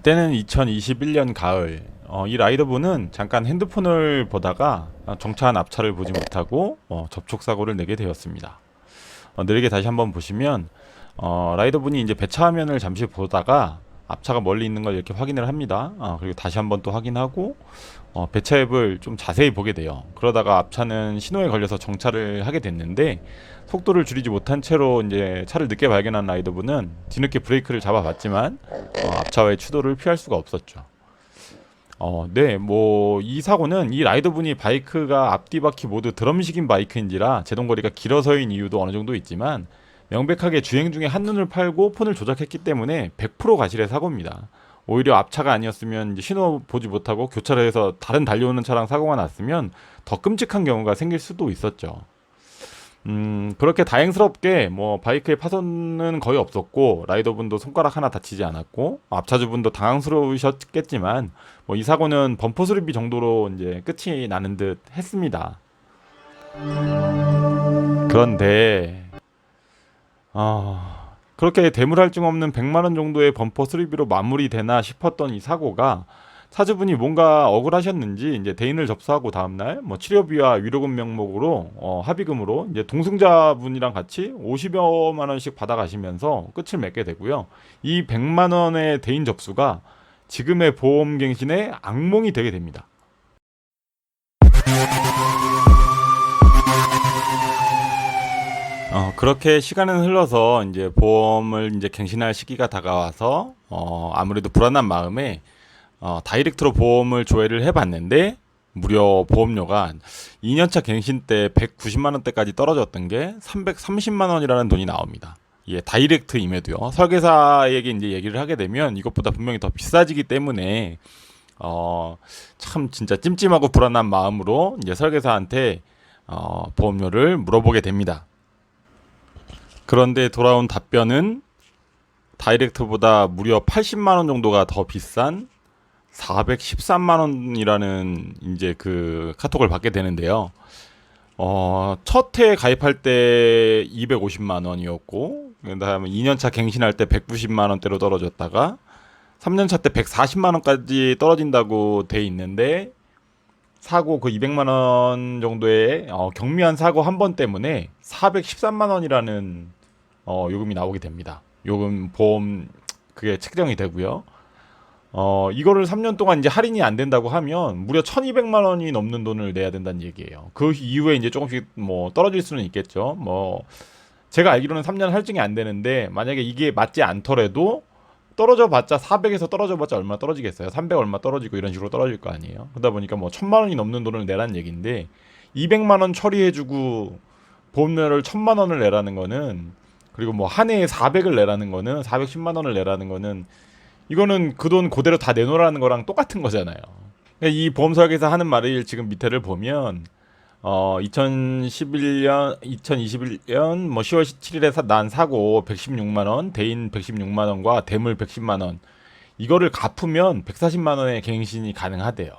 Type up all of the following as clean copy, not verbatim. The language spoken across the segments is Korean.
때는 2021년 가을. 이 라이더분은 잠깐 핸드폰을 보다가 정차한 앞차를 보지 못하고 접촉 사고를 내게 되었습니다. 느리게 다시 한번 보시면 라이더분이 이제 배차 화면을 잠시 보다가 앞차가 멀리 있는 걸 이렇게 확인을 합니다. 그리고 다시 한번 또 확인하고 배차 앱을 좀 자세히 보게 돼요. 그러다가 앞차는 신호에 걸려서 정차를 하게 됐는데 속도를 줄이지 못한 채로 이제 차를 늦게 발견한 라이더분은 뒤늦게 브레이크를 잡아봤지만 앞차와의 추돌을 피할 수가 없었죠. 네, 뭐 이 사고는 이 라이더분이 바이크가 앞뒤 바퀴 모두 드럼식인 바이크인지라 제동거리가 길어서인 이유도 어느 정도 있지만 명백하게 주행 중에 한눈을 팔고 폰을 조작했기 때문에 100% 과실의 사고입니다. 오히려 앞차가 아니었으면 이제 신호 보지 못하고 교차를 해서 다른 달려오는 차랑 사고가 났으면 더 끔찍한 경우가 생길 수도 있었죠. 그렇게 다행스럽게 뭐 바이크의 파손은 거의 없었고 라이더분도 손가락 하나 다치지 않았고 앞차주분도 당황스러우셨겠지만 뭐 이 사고는 범퍼 수리비 정도로 이제 끝이 나는 듯 했습니다. 그런데 그렇게 대물할증 없는 100만 원 정도의 범퍼 수리비로 마무리되나 싶었던 이 사고가 차주분이 뭔가 억울하셨는지 이제 대인을 접수하고 다음날 뭐 치료비와 위로금 명목으로 합의금으로 이제 동승자분이랑 같이 50여만 원씩 받아가시면서 끝을 맺게 되고요. 이 100만 원의 대인 접수가 지금의 보험갱신의 악몽이 되게 됩니다. 그렇게 시간은 흘러서 이제 보험을 이제 갱신할 시기가 다가와서 아무래도 불안한 마음에 다이렉트로 보험을 조회를 해봤는데 무려 보험료가 2년차 갱신 때 190만 원대까지 떨어졌던 게 330만 원이라는 돈이 나옵니다. 이게 다이렉트임에도요. 설계사에게 이제 얘기를 하게 되면 이것보다 분명히 더 비싸지기 때문에 참 진짜 찜찜하고 불안한 마음으로 이제 설계사한테 보험료를 물어보게 됩니다. 그런데 돌아온 답변은 다이렉트보다 무려 80만 원 정도가 더 비싼 413만 원이라는 이제 그 카톡을 받게 되는데요. 첫 해 가입할 때 250만 원이었고, 그다음에 2년차 갱신할 때 190만 원대로 떨어졌다가 3년차 때 140만 원까지 떨어진다고 돼 있는데 사고 그 200만 원 정도의 경미한 사고 한 번 때문에 413만 원이라는 요금이 나오게 됩니다. 요금 보험 그게 책정이 되고요. 이거를 3년 동안 이제 할인이 안 된다고 하면 무려 1200만 원이 넘는 돈을 내야 된다는 얘기예요. 그 이후에 이제 조금씩 뭐 떨어질 수는 있겠죠. 뭐 제가 알기로는 3년 할증이 안 되는데 만약에 이게 맞지 않더라도 떨어져 봤자 400에서 떨어져 봤자 얼마 떨어지겠어요. 300 얼마 떨어지고 이런 식으로 떨어질 거 아니에요. 그러다 보니까 뭐 1000만 원이 넘는 돈을 내라는 얘기인데 200만 원 처리해주고 보험료를 1000만 원을 내라는 거는 그리고 뭐 한 해에 400을 내라는 거는 410만 원을 내라는 거는 이거는 그 돈 그대로 다 내놓으라는 거랑 똑같은 거잖아요. 그러니까 이 보험사에서 하는 말을 지금 밑에를 보면 2021년 뭐 10월 17일에 난 사고 116만 원, 대인 116만 원과 대물 110만 원 이거를 갚으면 140만 원의 갱신이 가능하대요.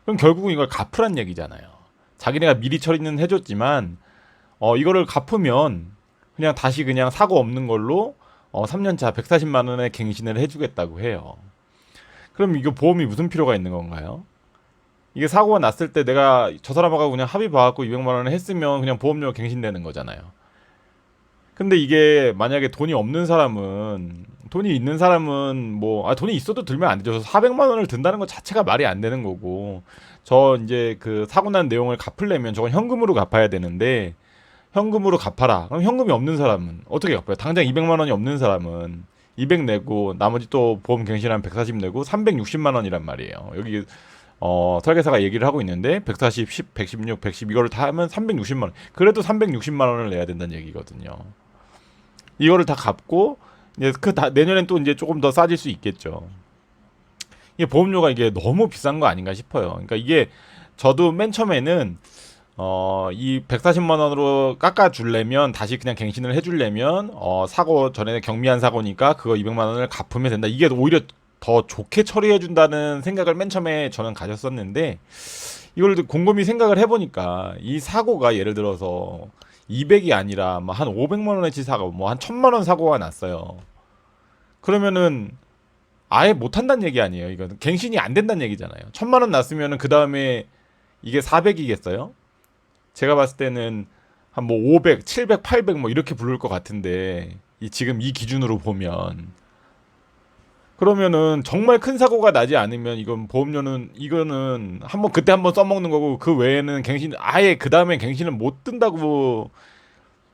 그럼 결국은 이걸 갚으란 얘기잖아요. 자기네가 미리 처리는 해줬지만 이거를 갚으면 그냥 다시 그냥 사고 없는 걸로 3년차 140만 원의 갱신을 해주겠다고 해요. 그럼 이거 보험이 무슨 필요가 있는 건가요? 이게 사고가 났을 때 내가 저 사람하고 그냥 합의 봐갖고 200만 원을 했으면 그냥 보험료 갱신되는 거잖아요. 근데 이게 만약에 돈이 있는 사람은 뭐 돈이 있어도 들면 안 되죠. 400만 원을 든다는 것 자체가 말이 안 되는 거고 저 이제 그 사고 난 내용을 갚으려면 저건 현금으로 갚아야 되는데 현금으로 갚아라. 그럼 현금이 없는 사람은 어떻게 갚아요? 당장 200만 원이 없는 사람은 200 내고 나머지 또 보험 갱신하면 140 내고 360만 원이란 말이에요. 여기 설계사가 얘기를 하고 있는데 140, 10, 116, 110 이거를 다 하면 360만 원. 그래도 360만 원을 내야 된다는 얘기거든요. 이거를 다 갚고 이제 내년엔 또 이제 조금 더 싸질 수 있겠죠. 이게 보험료가 이게 너무 비싼 거 아닌가 싶어요. 그러니까 이게 저도 맨 처음에는 이 140만 원으로 깎아주려면 다시 그냥 갱신을 해주려면 사고 전에 경미한 사고니까 그거 200만 원을 갚으면 된다. 이게 오히려 더 좋게 처리해준다는 생각을 맨 처음에 저는 가졌었는데 이걸 곰곰이 생각을 해보니까 이 사고가 예를 들어서 200이 아니라 뭐 한 500만 원어치 사고 뭐 한 1000만 원 사고가 났어요. 그러면은 아예 못 한다는 얘기 아니에요. 이건 갱신이 안 된다는 얘기잖아요. 1,000만 원 났으면은 그 다음에 이게 400이겠어요? 제가 봤을 때는 한 뭐 500, 700, 800 뭐 이렇게 부를 것 같은데 지금 이 기준으로 보면 그러면은 정말 큰 사고가 나지 않으면 이건 보험료는 이거는 한번 그때 한번 써먹는 거고 그 외에는 갱신 아예 그 다음에 갱신을 못 뜬다고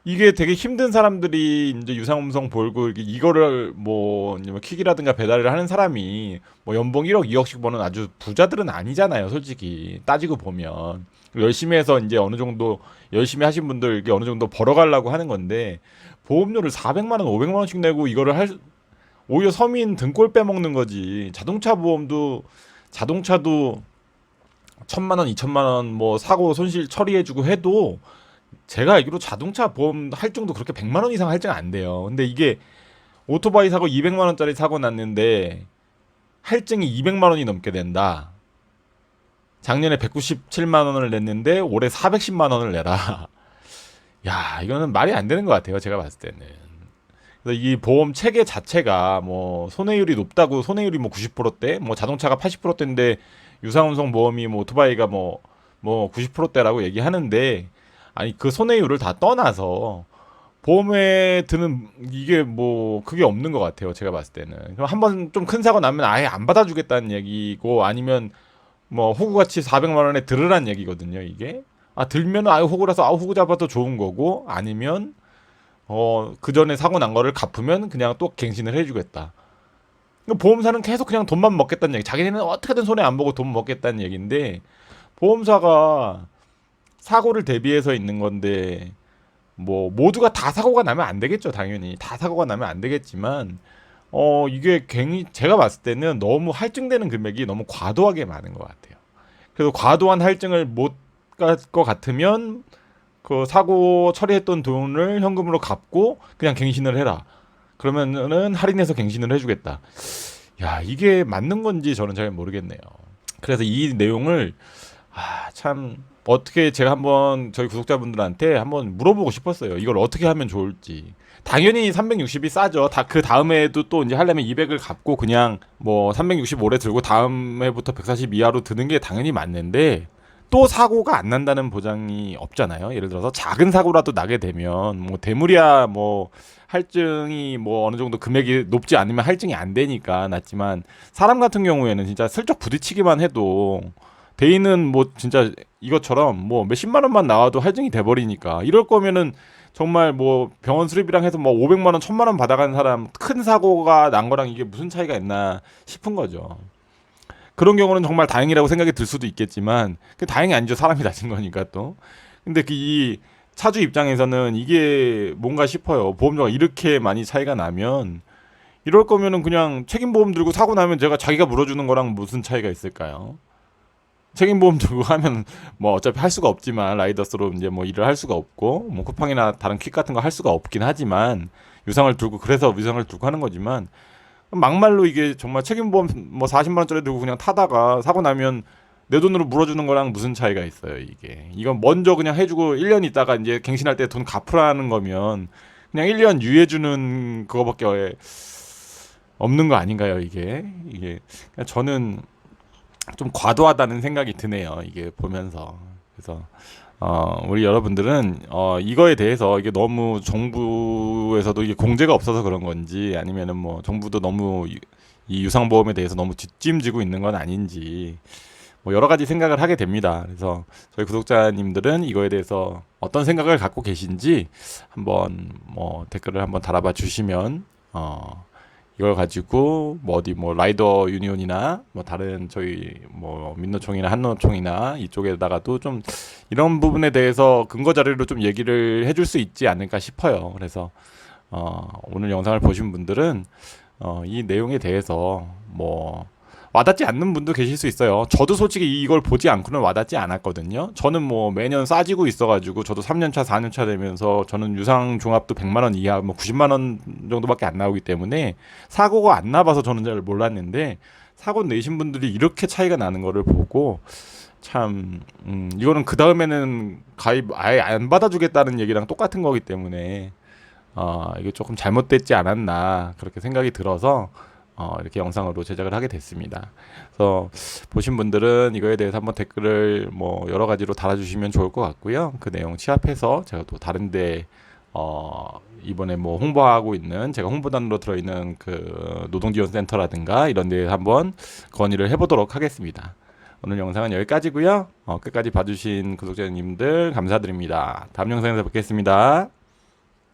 이게 되게 힘든 사람들이 이제 유상음성 볼고 이거를 뭐 퀵이라든가 배달을 하는 사람이 뭐 연봉 1억 2억씩 버는 아주 부자들은 아니잖아요. 솔직히 따지고 보면 열심히 해서 이제 어느 정도 열심히 하신 분들 이게 어느 정도 벌어가려고 하는 건데 보험료를 400만 원, 500만 원씩 내고 이거를 할 오히려 서민 등골 빼먹는 거지. 자동차 보험도 자동차도 1,000만 원, 2천만 원 뭐 사고 손실 처리해주고 해도 제가 알기로 자동차 보험 할증도 그렇게 100만 원 이상 할증 안 돼요. 근데 이게 오토바이 사고 200만 원짜리 사고 났는데 할증이 200만 원이 넘게 된다. 작년에 197만 원을 냈는데 올해 410만 원을 내라. 야, 이거는 말이 안 되는 것 같아요. 제가 봤을 때는. 그래서 이 보험 체계 자체가 뭐 손해율이 높다고 손해율이 뭐 90%대, 뭐 자동차가 80%대인데 유상운송 보험이 뭐 오토바이가 뭐 90%대라고 얘기하는데 아니 그 손해율을 다 떠나서 보험에 드는 이게 뭐 그게 없는 것 같아요. 제가 봤을 때는. 그럼 한번 좀 큰 사고 나면 아예 안 받아주겠다는 얘기고 아니면 뭐 호구같이 400만 원에 들으란 얘기거든요. 이게 들면은 아유 호구라서 호구 잡아도 좋은 거고 아니면 그 전에 사고 난 거를 갚으면 그냥 또 갱신을 해주겠다. 보험사는 계속 그냥 돈만 먹겠다는 얘기. 자기네는 어떻게든 손해 안 보고 돈 먹겠다는 얘기인데 보험사가 사고를 대비해서 있는 건데 뭐 모두가 다 사고가 나면 안 되겠죠. 당연히 다 사고가 나면 안 되겠지만 이게 괜히 제가 봤을 때는 너무 할증되는 금액이 너무 과도하게 많은 것 같아요. 그래서 과도한 할증을 못 갈 것 같으면 그 사고 처리했던 돈을 현금으로 갚고 그냥 갱신을 해라. 그러면은 할인해서 갱신을 해주겠다. 야 이게 맞는 건지 저는 잘 모르겠네요. 그래서 이 내용을 참 어떻게 제가 한번 저희 구독자분들한테 한번 물어보고 싶었어요. 이걸 어떻게 하면 좋을지. 당연히 360이 싸죠. 그 다음에도 또 이제 하려면 200을 갚고 그냥 뭐 365래 들고 다음 해부터 140 이하로 드는 게 당연히 맞는데 또 사고가 안 난다는 보장이 없잖아요. 예를 들어서 작은 사고라도 나게 되면 뭐 대물이야 뭐 할증이 뭐 어느 정도 금액이 높지 않으면 할증이 안 되니까 낫지만 사람 같은 경우에는 진짜 슬쩍 부딪히기만 해도 대인은 뭐 진짜 이것처럼 뭐 몇십만 원만 나와도 할증이 돼버리니까 이럴 거면은 정말 뭐 병원 수리비랑 해서 뭐 500만 원, 1,000만 원 받아가는 사람 큰 사고가 난 거랑 이게 무슨 차이가 있나 싶은 거죠. 그런 경우는 정말 다행이라고 생각이 들 수도 있겠지만 그 다행이 아니죠. 사람이 다친 거니까 또. 근데 이 차주 입장에서는 이게 뭔가 싶어요. 보험료가 이렇게 많이 차이가 나면 이럴 거면은 그냥 책임보험 들고 사고 나면 자기가 물어주는 거랑 무슨 차이가 있을까요? 책임보험 들고 하면 뭐 어차피 할 수가 없지만 라이더스로 이제 뭐 일을 할 수가 없고 뭐 쿠팡이나 다른 퀵 같은 거 할 수가 없긴 하지만 유상을 들고 그래서 유상을 들고 하는 거지만 막말로 이게 정말 책임보험 뭐 40만 원짜리 들고 그냥 타다가 사고 나면 내 돈으로 물어주는 거랑 무슨 차이가 있어요, 이게. 이건 먼저 그냥 해주고 1년 있다가 이제 갱신할 때 돈 갚으라는 거면 그냥 1년 유예주는 그거밖에 없는 거 아닌가요, 이게. 저는 좀 과도하다는 생각이 드네요, 이게 보면서. 그래서 우리 여러분들은 이거에 대해서 이게 너무 정부에서도 이게 공제가 없어서 그런 건지 아니면은 뭐 정부도 너무 이 유상보험에 대해서 너무 뒷짐지고 있는 건 아닌지 뭐 여러 가지 생각을 하게 됩니다. 그래서 저희 구독자님들은 이거에 대해서 어떤 생각을 갖고 계신지 한번 뭐 댓글을 한번 달아봐 주시면 이걸 가지고 뭐 어디 뭐 라이더 유니온이나 뭐 다른 저희 뭐 민노총이나 한노총이나 이쪽에다가도 좀 이런 부분에 대해서 근거 자료로 좀 얘기를 해줄 수 있지 않을까 싶어요. 그래서 오늘 영상을 보신 분들은 이 내용에 대해서 뭐 와닿지 않는 분도 계실 수 있어요. 저도 솔직히 이걸 보지 않고는 와닿지 않았거든요. 저는 뭐 매년 싸지고 있어가지고 저도 3년차, 4년차 되면서 저는 유상 종합도 100만 원 이하, 뭐 90만 원 정도밖에 안 나오기 때문에 사고가 안 나봐서 저는 잘 몰랐는데 사고 내신 분들이 이렇게 차이가 나는 거를 보고 참 이거는 그 다음에는 가입 아예 안 받아주겠다는 얘기랑 똑같은 거기 때문에 이게 조금 잘못됐지 않았나 그렇게 생각이 들어서 이렇게 영상으로 제작을 하게 됐습니다. 그래서 보신 분들은 이거에 대해서 한번 댓글을 뭐 여러 가지로 달아주시면 좋을 것 같고요. 그 내용 취합해서 제가 또 다른데 이번에 뭐 홍보하고 있는 제가 홍보단으로 들어있는 그 노동지원센터라든가 이런 데에 한번 건의를 해보도록 하겠습니다. 오늘 영상은 여기까지고요. 끝까지 봐주신 구독자님들 감사드립니다. 다음 영상에서 뵙겠습니다.